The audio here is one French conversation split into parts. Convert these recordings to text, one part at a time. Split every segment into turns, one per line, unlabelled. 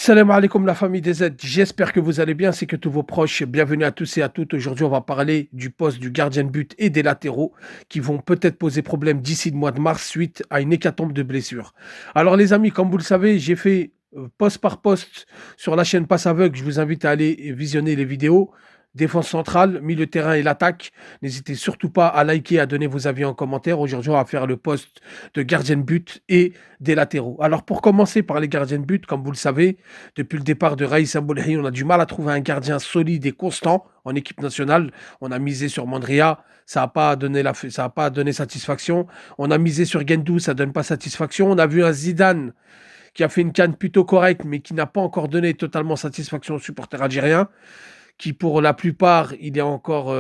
Salam alaikum la famille des Z, j'espère que vous allez bien, c'est que tous vos proches, bienvenue à tous et à toutes. Aujourd'hui on va parler du poste du gardien de but et des latéraux qui vont peut-être poser problème d'ici le mois de mars suite à une hécatombe de blessures. Alors les amis, comme vous le savez, j'ai fait poste par poste sur la chaîne Passe Aveugle, je vous invite à aller visionner les vidéos. Défense centrale, milieu de terrain et l'attaque. N'hésitez surtout pas à liker, à donner vos avis en commentaire. Aujourd'hui, on va faire le poste de gardien de but et des latéraux. Alors, pour commencer par les gardiens de but, comme vous le savez, depuis le départ de Raïs Boulhi, on a du mal à trouver un gardien solide et constant en équipe nationale. On a misé sur Mandria, ça n'a pas donné ça a pas donné satisfaction. On a misé sur Gendou, ça ne donne pas satisfaction. On a vu un Zidane qui a fait une canne plutôt correcte, mais qui n'a pas encore donné totalement satisfaction aux supporters algériens qui pour la plupart, il est encore,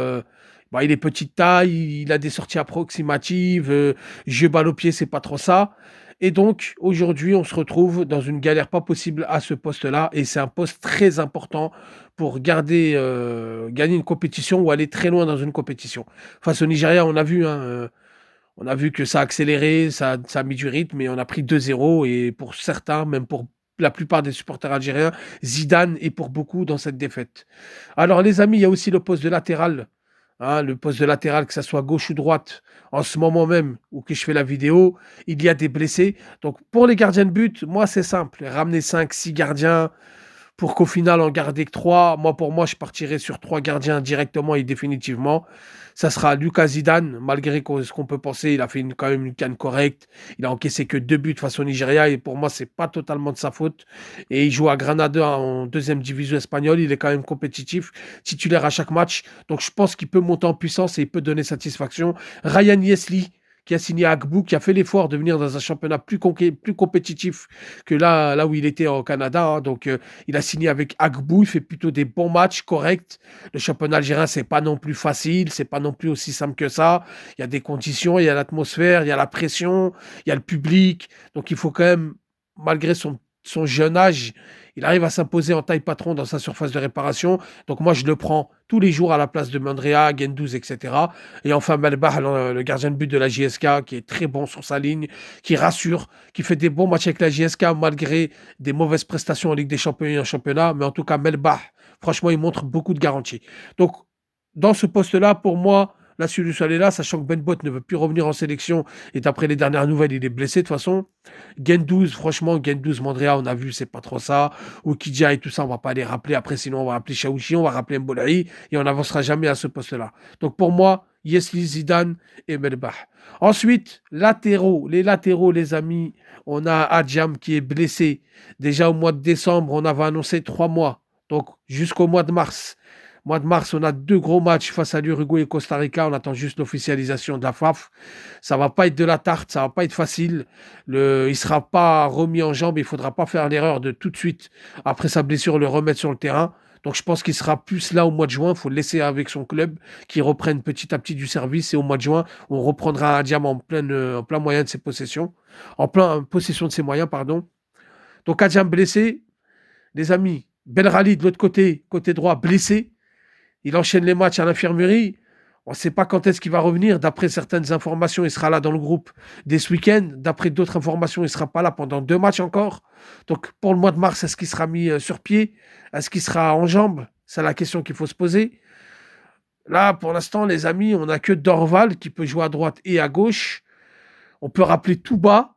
il est petite taille, il a des sorties approximatives, jeu balle au pied, c'est pas trop ça. Et donc, aujourd'hui, on se retrouve dans une galère pas possible à ce poste-là. Et c'est un poste très important pour gagner une compétition ou aller très loin dans une compétition. Face au Nigeria, on a vu que ça a accéléré, ça a mis du rythme et on a pris 2-0. Et pour certains, même pour la plupart des supporters algériens, Zidane est pour beaucoup dans cette défaite. Alors les amis, il y a aussi le poste de latéral. Hein, le poste de latéral, que ça soit gauche ou droite, en ce moment même où que je fais la vidéo, il y a des blessés. Donc pour les gardiens de but, moi c'est simple. Ramener 5, 6 gardiens, pour qu'au final en garder que 3. Pour moi, je partirai sur 3 gardiens directement et définitivement. Ça sera Lucas Zidane, malgré ce qu'on peut penser, il a fait quand même une canne correcte. Il a encaissé que 2 buts face au Nigeria et pour moi, c'est pas totalement de sa faute. Et il joue à Granada en deuxième division espagnole. Il est quand même compétitif, titulaire à chaque match. Donc je pense qu'il peut monter en puissance et il peut donner satisfaction. Ryan Yesli, qui a signé à Agbout, qui a fait l'effort de venir dans un championnat plus compétitif que là où il était au Canada. Hein. Donc, il a signé avec Agbout, il fait plutôt des bons matchs corrects. Le championnat algérien, c'est pas non plus facile, c'est pas non plus aussi simple que ça. Il y a des conditions, il y a l'atmosphère, il y a la pression, il y a le public. Donc, il faut quand même, malgré son jeune âge, il arrive à s'imposer en taille patron dans sa surface de réparation. Donc moi, je le prends tous les jours à la place de Mandrea, Gendouzi, etc. Et enfin, Melbah, le gardien de but de la JSK, qui est très bon sur sa ligne, qui rassure, qui fait des bons matchs avec la JSK malgré des mauvaises prestations en Ligue des Champions et en championnat. Mais en tout cas, Melbah, franchement, il montre beaucoup de garanties. Donc, dans ce poste-là, pour moi, la solution elle est là, sachant que Ben Bot ne veut plus revenir en sélection et d'après les dernières nouvelles, il est blessé de toute façon. Gendouzi, franchement, Gendouzi, Mandrea, on a vu, c'est pas trop ça. Okidja et tout ça, on va pas les rappeler. Après, sinon, on va rappeler Chaouchi, on va rappeler Mbolaï et on n'avancera jamais à ce poste-là. Donc pour moi, Yesli, Zidane et Melbah. Ensuite, latéraux. Les latéraux, les amis, on a Adjam qui est blessé. Déjà au mois de décembre, on avait annoncé 3 mois. Donc jusqu'au mois de mars. Mois de mars, on a 2 gros matchs face à l'Uruguay et Costa Rica. On attend juste l'officialisation de la FAF. Ça va pas être de la tarte, ça va pas être facile. Il sera pas remis en jambe. Il faudra pas faire l'erreur de tout de suite, après sa blessure, le remettre sur le terrain. Donc je pense qu'il sera plus là au mois de juin. Il faut le laisser avec son club, qui reprenne petit à petit du service. Et au mois de juin, on reprendra un diamant en plein moyen de ses possessions. En plein possession de ses moyens, pardon. Donc Adjam blessé. Les amis, Belrali de l'autre côté, côté droit, blessé. Il enchaîne les matchs à l'infirmerie. On ne sait pas quand est-ce qu'il va revenir. D'après certaines informations, il sera là dans le groupe dès ce week-end. D'après d'autres informations, il ne sera pas là pendant 2 matchs encore. Donc pour le mois de mars, est-ce qu'il sera mis sur pied? Est-ce qu'il sera en jambes? C'est la question qu'il faut se poser. Là, pour l'instant, les amis, on n'a que Dorval qui peut jouer à droite et à gauche. On peut rappeler Touba,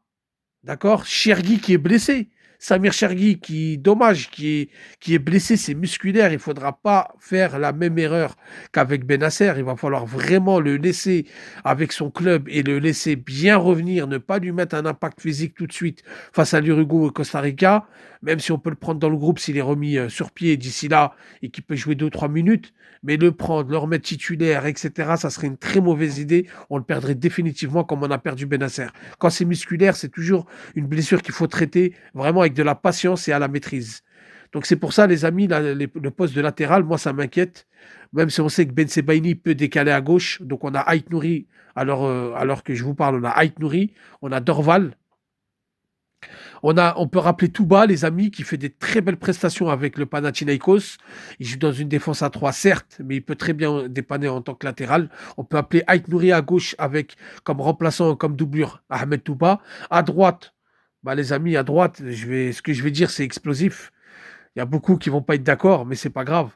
d'accord? Chergui qui est blessé. Samir Chergui, dommage, qui est blessé, c'est musculaire. Il ne faudra pas faire la même erreur qu'avec Benasser. Il va falloir vraiment le laisser avec son club et le laisser bien revenir, ne pas lui mettre un impact physique tout de suite face à l'Uruguay et Costa Rica, même si on peut le prendre dans le groupe s'il est remis sur pied d'ici là et qu'il peut jouer 2 ou 3 minutes. Mais le prendre, le remettre titulaire, etc., ça serait une très mauvaise idée. On le perdrait définitivement comme on a perdu Benasser. Quand c'est musculaire, c'est toujours une blessure qu'il faut traiter vraiment avec de la patience et à la maîtrise. Donc c'est pour ça, les amis, le poste de latéral, moi, ça m'inquiète. Même si on sait que Ben Sebaini peut décaler à gauche. Donc on a Ait Nouri, alors que je vous parle, on a Ait Nouri, on a Dorval. On peut rappeler Touba, les amis, qui fait des très belles prestations avec le Panathinaikos. Il joue dans une défense à 3, certes, mais il peut très bien dépanner en tant que latéral. On peut appeler Ait Nouri à gauche avec comme remplaçant, comme doublure, Ahmed Touba. À droite, les amis, à droite, ce que je vais dire, c'est explosif. Il y a beaucoup qui vont pas être d'accord, mais c'est pas grave.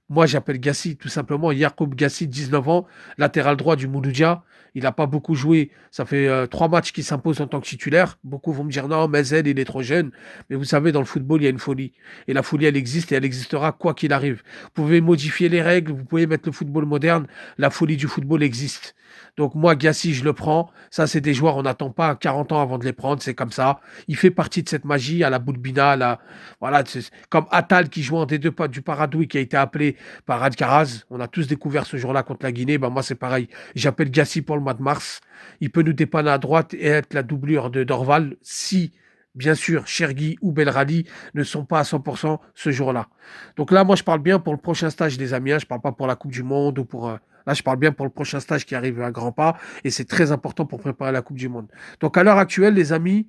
Moi, j'appelle Gassi, tout simplement. Yacoub Gassi, 19 ans, latéral droit du Mouloudia. Il n'a pas beaucoup joué. Ça fait 3 matchs qu'il s'impose en tant que titulaire. Beaucoup vont me dire non, Mezel, il est trop jeune. Mais vous savez, dans le football, il y a une folie. Et la folie, elle existe et elle existera quoi qu'il arrive. Vous pouvez modifier les règles, vous pouvez mettre le football moderne. La folie du football existe. Donc moi, Gassi, je le prends. Ça, c'est des joueurs, on n'attend pas 40 ans avant de les prendre. C'est comme ça. Il fait partie de cette magie à la Boulbina, voilà, comme Attal qui jouait en D2 du Paradoui qui a été appelé par Adkaraz. On a tous découvert ce jour-là contre la Guinée. Ben moi, c'est pareil. J'appelle Gassi pour le mois de mars. Il peut nous dépanner à droite et être la doublure de Dorval si, bien sûr, Chergui ou Belrali ne sont pas à 100% ce jour-là. Donc là, moi, je parle bien pour le prochain stage des Amiens. Je ne parle pas pour la Coupe du Monde ou pour... Là, je parle bien pour le prochain stage qui arrive à grands pas et c'est très important pour préparer la Coupe du Monde. Donc à l'heure actuelle, les amis,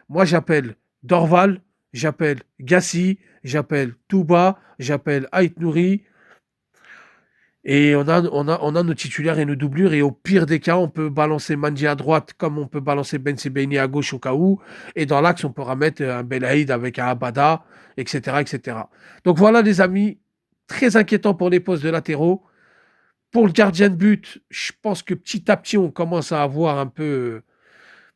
moi, j'appelle Dorval, j'appelle Gassi, j'appelle Touba, j'appelle Ait Nouri. Et on a nos titulaires et nos doublures. Et au pire des cas, on peut balancer Manji à droite comme on peut balancer Ben Sebaini à gauche au cas où. Et dans l'axe, on peut remettre un Belaïd avec un Abada, etc., etc. Donc voilà, les amis, très inquiétant pour les postes de latéraux. Pour le gardien de but, je pense que petit à petit, on commence à avoir un peu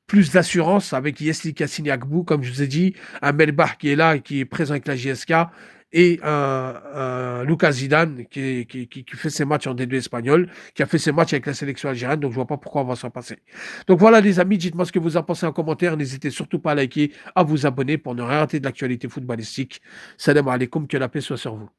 plus d'assurance avec Yesli Kassini Agbou, comme je vous ai dit, un Melbah qui est là, et qui est présent avec la JSK, et un Lucas Zidane qui fait ses matchs en D2 espagnol, qui a fait ses matchs avec la sélection algérienne, donc je vois pas pourquoi on va s'en passer. Donc voilà les amis, dites-moi ce que vous en pensez en commentaire, n'hésitez surtout pas à liker, à vous abonner pour ne rien rater de l'actualité footballistique. Salam alaikum, que la paix soit sur vous.